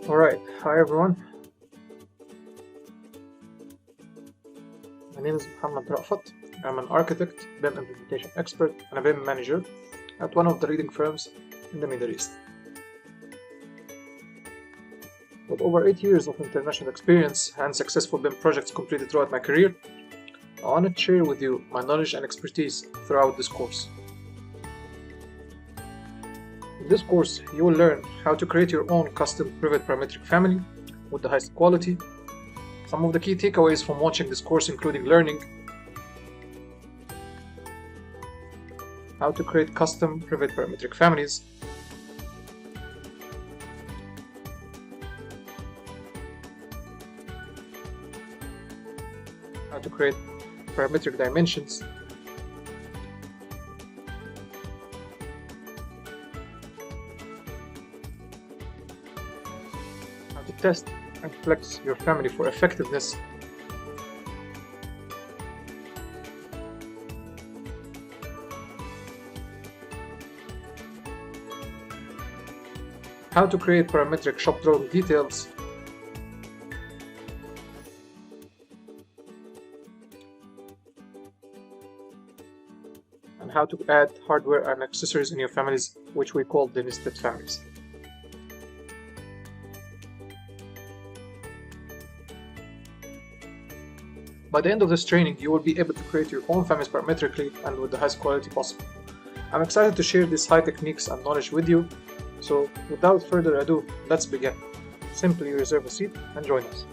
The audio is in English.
Alright, hi everyone. My name is Muhammad Rafat. I'm an architect, BIM implementation expert, and a BIM manager at one of the leading firms in the Middle East. With over 8 years of international experience and successful BIM projects completed throughout my career, I want to share with you my knowledge and expertise throughout this course. In this course, you will learn how to create your own custom Revit parametric family with the highest quality. Some of the key takeaways from watching this course including learning how to create custom Revit parametric families, how to create parametric dimensions, how to test and flex your family for effectiveness, how to create parametric shop drawing details, and how to add hardware and accessories in your families, which we call the nested families. By the end of this training, you will be able to create your own families parametrically and with the highest quality possible. I'm excited to share these high techniques and knowledge with you, so without further ado, let's begin. Simply reserve a seat and join us.